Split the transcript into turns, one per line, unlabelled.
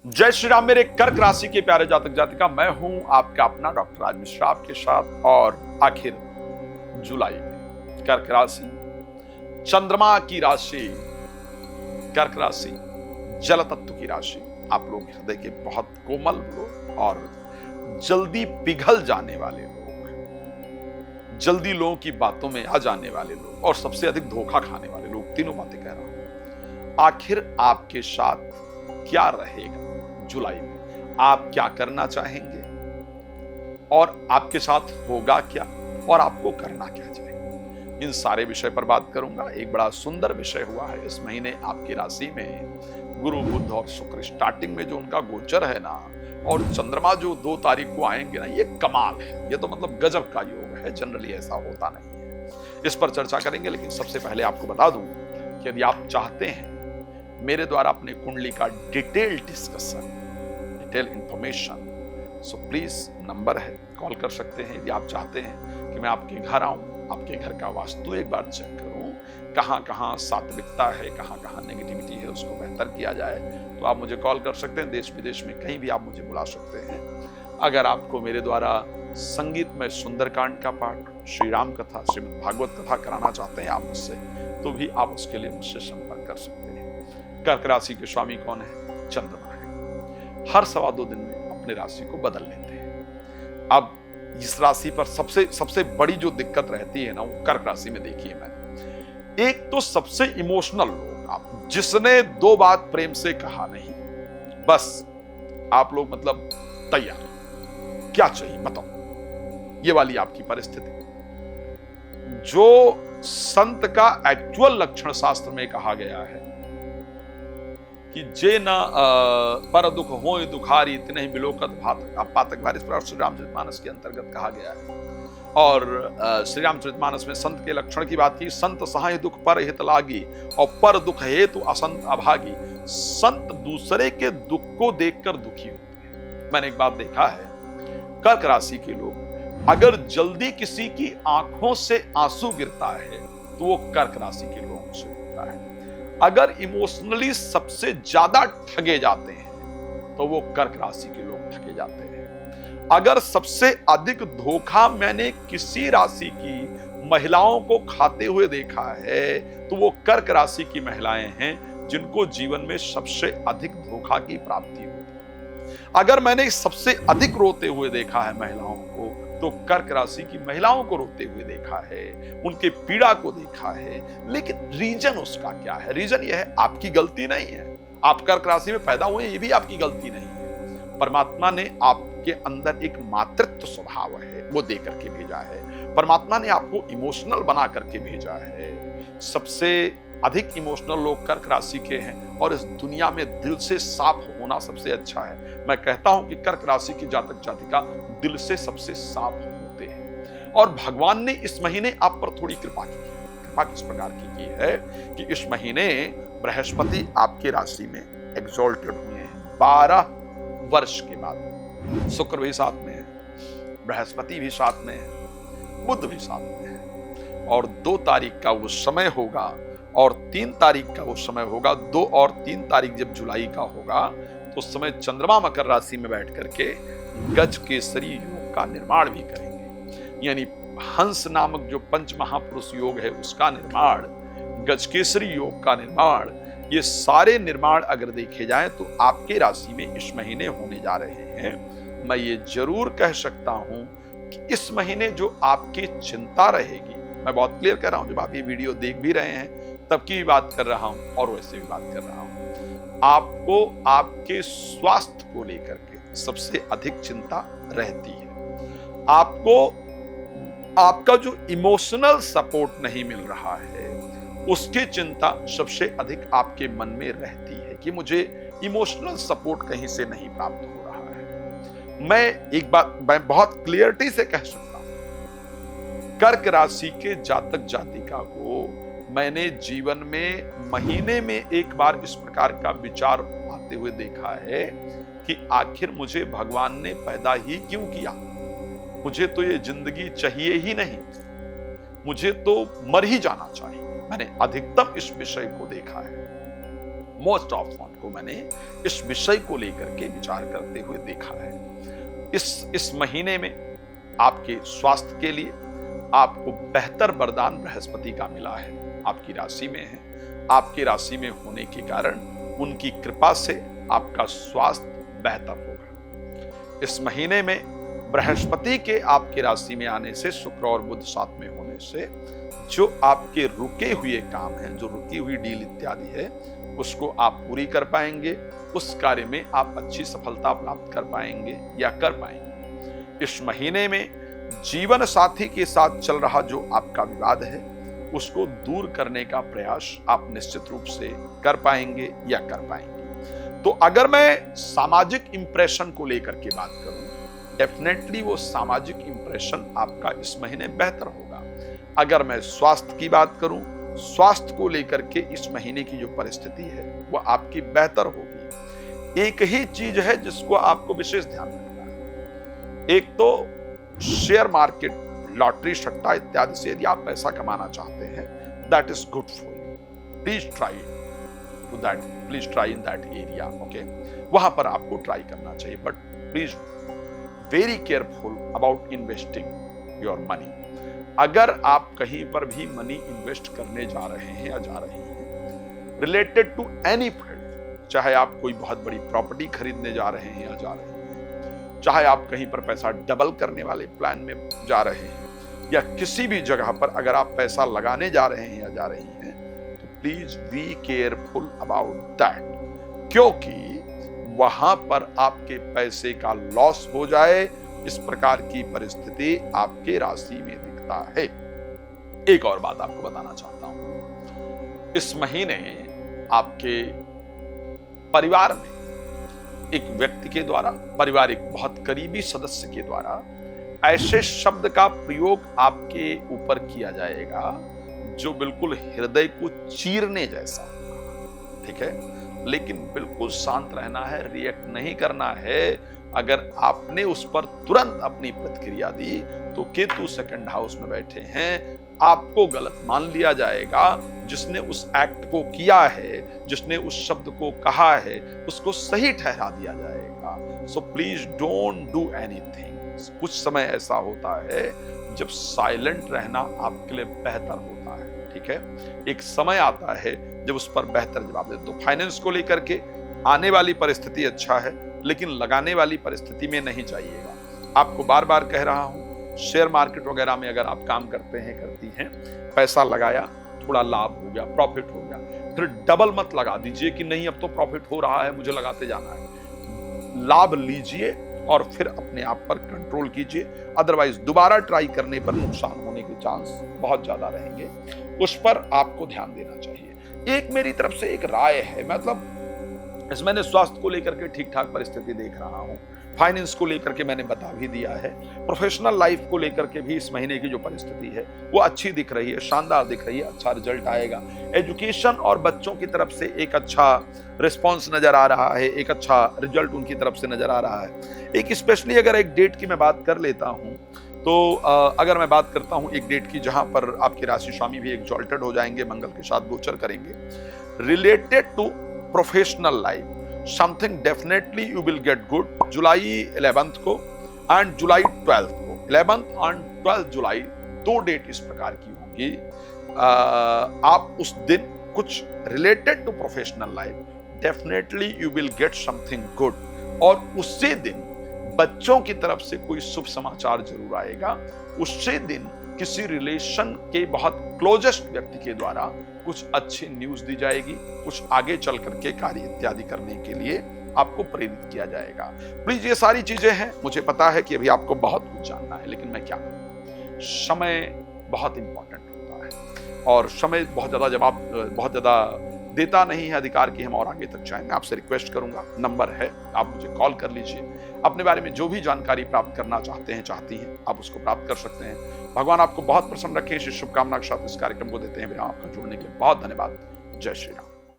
जय श्री राम मेरे कर्क राशि के प्यारे जातक जातिका, मैं हूं आपका अपना डॉक्टर राज मिश्रा आपके साथ। और आखिर जुलाई में कर्क राशि, चंद्रमा की राशि, कर्क राशि जल तत्व की राशि। आप लोग हृदय के बहुत कोमल लोग और जल्दी पिघल जाने वाले लोग, जल्दी लोगों की बातों में आ जाने वाले लोग और सबसे अधिक धोखा खाने वाले लोग, तीनों बातें कह रहा हूं। आखिर आपके साथ क्या रहेगा जुलाई में? आप क्या करना चाहेंगे और आपके साथ होगा क्या और आपको करना क्या चाहिए, इन सारे विषय पर बात करूंगा। एक बड़ा सुंदर विषय हुआ है इस महीने आपकी राशि में। गुरु बुध और शुक्र स्टार्टिंग में जो उनका गोचर है ना, और चंद्रमा जो 2 तारीख को आएंगे ना, ये कमाल है। ये तो मतलब गजब का योग है, जनरली ऐसा होता नहीं है। इस पर चर्चा करेंगे, लेकिन सबसे पहले आपको बता दूं कि यदि आप चाहते हैं मेरे द्वारा अपने कुंडली का detail discussion, detail information, so please number है, कॉल कर सकते हैं। यदि आप चाहते हैं कि मैं आपके घर आऊं, आपके घर का वास्तु एक बार चेक करूं, कहां कहां सात्विकता है, कहां कहां नेगेटिविटी है, उसको बेहतर किया जाए, तो आप मुझे कॉल कर सकते हैं। देश विदेश में कहीं भी आप मुझे बुला सकते हैं। अगर आपको मेरे द्वारा संगीत में सुंदरकांड का पाठ, श्री राम कथा, श्रीमद् भागवत कथा कराना चाहते हैं आप मुझसे, तो भी आप उसके लिए मुझसे संपर्क कर सकते हैं। कर्क राशि के स्वामी कौन है? चंद्रमा है। हर 2.25 दिन में अपने राशि को बदल लेते हैं। अब इस राशि पर सबसे बड़ी जो दिक्कत रहती है ना, वो कर्क राशि में देखिए मैंने, एक तो सबसे इमोशनल लोग, आप जिसने 2 बात प्रेम से कहा नहीं, बस आप लोग मतलब तैयार, क्या चाहिए बताओ, ये वाली आपकी परिस्थिति। जो संत का एक्चुअल लक्षण शास्त्र में कहा गया है कि जे न पर दुख होय दुखारी तिनहि बिलोकत भातक, पातक वारिस पर श्री रामचरितमानस के अंतर्गत कहा गया है। और श्री रामचरितमानस में संत के लक्षण की बात की, संत सहाय दुख पर हित लागी और पर दुख हेतु असंत अभागी। संत दूसरे के दुख को देखकर दुखी होते हैं। मैंने एक बात देखा है, कर्क राशि के लोग अगर जल्दी किसी की आंखों से आंसू गिरता है तो वो कर्क राशि के लोगों से होता है। अगर इमोशनली सबसे ज्यादा ठगे जाते हैं तो वो कर्क राशि के लोग ठगे जाते हैं। अगर सबसे अधिक धोखा मैंने किसी राशि की महिलाओं को खाते हुए देखा है तो वो कर्क राशि की महिलाएं हैं, जिनको जीवन में सबसे अधिक धोखा की प्राप्ति होती है। अगर मैंने सबसे अधिक रोते हुए देखा है महिलाओं को, तो कर्क राशि की महिलाओं को रोते हुए देखा है, उनके पीड़ा को देखा है। लेकिन रीजन उसका क्या है? रीजन यह है, आपकी गलती नहीं है। आप कर्क राशि में पैदा हुए, ये भी आपकी गलती नहीं है। परमात्मा ने आपके अंदर एक मातृत्व स्वभाव है, वो दे करके भेजा है। परमात्मा ने आपको इमोशनल बना करके भेजा है। सबसे अधिक इमोशनल लोग कर्क राशि के हैं, और इस दुनिया में दिल से साफ होना सबसे अच्छा है। मैं कहता हूं कि कर्क राशि की जातक जातिका दिल से सबसे साफ होते हैं। और भगवान ने इस महीने आप पर थोड़ी कृपा की है। कृपा किस प्रकार की है कि इस महीने बृहस्पति आपके राशि में एग्जॉल्टेड हुए हैं 12 वर्ष के बाद। शुक्र भी साथ में है, बृहस्पति भी साथ में है, बुध भी साथ में है। और 2 तारीख का वो समय होगा और 3 तारीख का वो समय होगा। 2 और 3 तारीख जब जुलाई का होगा तो उस समय चंद्रमा मकर राशि में बैठ करके गज केसरी योग का निर्माण भी करेंगे। यानी हंस नामक जो पंच महापुरुष योग है उसका निर्माण, गज केसरी योग का निर्माण, ये सारे निर्माण अगर देखे जाएं तो आपके राशि में इस महीने होने जा रहे हैं। मैं ये जरूर कह सकता हूं कि इस महीने जो आपकी चिंता रहेगी, मैं बहुत क्लियर कह रहा हूं, जब आप ये वीडियो देख भी रहे हैं तब की भी बात कर रहा हूं और वैसे भी बात कर रहा हूं, आपको आपके स्वास्थ्य को लेकर के सबसे अधिक चिंता रहती है। आपको आपका जो इमोशनल सपोर्ट नहीं मिल रहा है, उसकी चिंता सबसे अधिक आपके मन में रहती है कि मुझे इमोशनल सपोर्ट कहीं से नहीं प्राप्त हो रहा है। मैं बहुत क्लियरिटी से कह सकता हूं, कर्क राशि के जातक जातिका को मैंने जीवन में महीने में एक बार इस प्रकार का विचार आते हुए देखा है कि आखिर मुझे भगवान ने पैदा ही क्यों किया? मुझे तो ये जिंदगी चाहिए ही नहीं, मुझे तो मर ही जाना चाहिए। मैंने अधिकतम इस विषय को देखा है। मोस्ट ऑफ को मैंने इस विषय को लेकर के विचार करते हुए देखा है। इस महीने में आपके स्वास्थ्य के लिए आपको बेहतर वरदान बृहस्पति का मिला है, आपकी राशि में है। आपकी राशि में होने के कारण उनकी कृपा से आपका स्वास्थ्य बेहतर होगा। इस महीने में बृहस्पति के आपकी राशि में आने से, शुक्र और बुध साथ में होने से, जो आपके रुके हुए काम हैं, जो रुकी हुई डील इत्यादि है, उसको आप पूरी कर पाएंगे। उस कार्य में आप अच्छी सफलता प्राप्त कर पाएंगे या कर पाएंगे। इस महीने में जीवन साथी के साथ चल रहा जो आपका विवाद है, उसको दूर करने का प्रयास आप निश्चित रूप से कर पाएंगे या कर पाएंगे। तो अगर मैं सामाजिक इंप्रेशन को लेकर के बात करूं, डेफिनेटली वो सामाजिक इंप्रेशन आपका इस महीने बेहतर होगा। अगर मैं स्वास्थ्य की बात करूं, स्वास्थ्य को लेकर के इस महीने की जो परिस्थिति है वो आपकी बेहतर होगी। एक ही चीज है जिसको आपको विशेष ध्यान रखना है। एक तो शेयर मार्केट, लॉटरी, सट्टा इत्यादि से यदि आप पैसा कमाना चाहते हैं, that is good for you. Please try in that area, okay. वहां पर आपको ट्राई करना चाहिए, but please very careful about investing your money. अगर आप कहीं पर भी मनी इन्वेस्ट करने जा रहे हैं या जा रही हैं रिलेटेड टू एनी फील्ड, चाहे आप कोई बहुत बड़ी प्रॉपर्टी खरीदने जा रहे हैं या जा रहे हैं, चाहे आप कहीं पर पैसा डबल करने वाले प्लान में जा रहे हैं, या किसी भी जगह पर अगर आप पैसा लगाने जा रहे हैं या जा रही हैं, तो please be careful about that, क्योंकि वहां पर आपके पैसे का लॉस हो जाए, इस प्रकार की परिस्थिति आपके राशि में दिखता है। एक और बात आपको बताना चाहता हूं, इस महीने आपके परिवार में एक व्यक्ति के द्वारा, परिवार एक बहुत करीबी सदस्य के द्वारा ऐसे शब्द का प्रयोग आपके ऊपर किया जाएगा जो बिल्कुल हृदय को चीरने जैसा, ठीक है। लेकिन बिल्कुल शांत रहना है, रिएक्ट नहीं करना है। अगर आपने उस पर तुरंत अपनी प्रतिक्रिया दी तो केतु सेकंड हाउस में बैठे हैं, आपको गलत मान लिया जाएगा। जिसने उस एक्ट को किया है, जिसने उस शब्द को कहा है, उसको सही ठहरा दिया जाएगा। So please don't do anything. कुछ समय ऐसा होता है जब साइलेंट रहना आपके लिए बेहतर होता है, ठीक है। एक समय आता है जब उस पर बेहतर जवाब दे। तो फाइनेंस को लेकर के आने वाली परिस्थिति अच्छा है, लेकिन लगाने वाली परिस्थिति में नहीं जाइएगा। आपको बार बार कह रहा हूं, शेयर मार्केट वगैरह में अगर आप काम करते हैं, करती हैं, पैसा लगाया, थोड़ा लाभ हो गया, प्रॉफिट हो गया, फिर डबल मत लगा दीजिए कि नहीं अब तो प्रॉफिट हो रहा है, मुझे लगाते जाना है। लाभ लीजिए और फिर अपने आप पर कंट्रोल कीजिए, अदरवाइज दोबारा ट्राई करने पर नुकसान होने के चांस बहुत ज्यादा रहेंगे। उस पर आपको ध्यान देना चाहिए। एक मेरी तरफ से एक राय है, मतलब इस मैंने स्वास्थ्य को लेकर के ठीक ठाक परिस्थिति देख रहा हूं, फाइनेंस को लेकर के मैंने बता भी दिया है, प्रोफेशनल लाइफ को लेकर के भी इस महीने की जो परिस्थिति है वो अच्छी दिख रही है, शानदार दिख रही है, अच्छा रिजल्ट आएगा। एजुकेशन और बच्चों की तरफ से एक अच्छा रिस्पॉन्स नजर आ रहा है, एक अच्छा रिजल्ट उनकी तरफ से नजर आ रहा है। एक स्पेशली अगर एक डेट की मैं बात कर लेता हूं, तो अगर मैं बात करता हूं एक डेट की जहां पर आपके राशि स्वामी भी एग्जॉल्टेड हो जाएंगे, मंगल के साथ गोचर करेंगे, related to professional life, something definitely you will get good. जुलाई 11 को एंड जुलाई 12 को, 11 एंड 12 जुलाई, 2 डेट इस प्रकार की होंगी। आप उस दिन कुछ related to professional life, definitely you will get something good. और उसी दिन बच्चों की तरफ से कोई शुभ समाचार जरूर आएगा। उसी दिन किसी रिलेशन के बहुत क्लोजेस्ट व्यक्ति के द्वारा कुछ अच्छी न्यूज दी जाएगी, कुछ आगे चल करके कार्य इत्यादि करने के लिए आपको प्रेरित किया जाएगा। प्लीज ये सारी चीजें हैं, मुझे पता है कि अभी आपको बहुत कुछ जानना है, लेकिन मैं क्या करूं, समय बहुत इंपॉर्टेंट होता है और समय बहुत ज्यादा देता नहीं है अधिकार की हम और आगे तक जाएं। मैं आपसे रिक्वेस्ट करूंगा, नंबर है, आप मुझे कॉल कर लीजिए। अपने बारे में जो भी जानकारी प्राप्त करना चाहते हैं, चाहती हैं, आप उसको प्राप्त कर सकते हैं। भगवान आपको बहुत प्रसन्न रखे। इस शुभकामना के साथ इस कार्यक्रम को देते हैं। आपका जुड़ने के लिए बहुत धन्यवाद। जय श्री राम।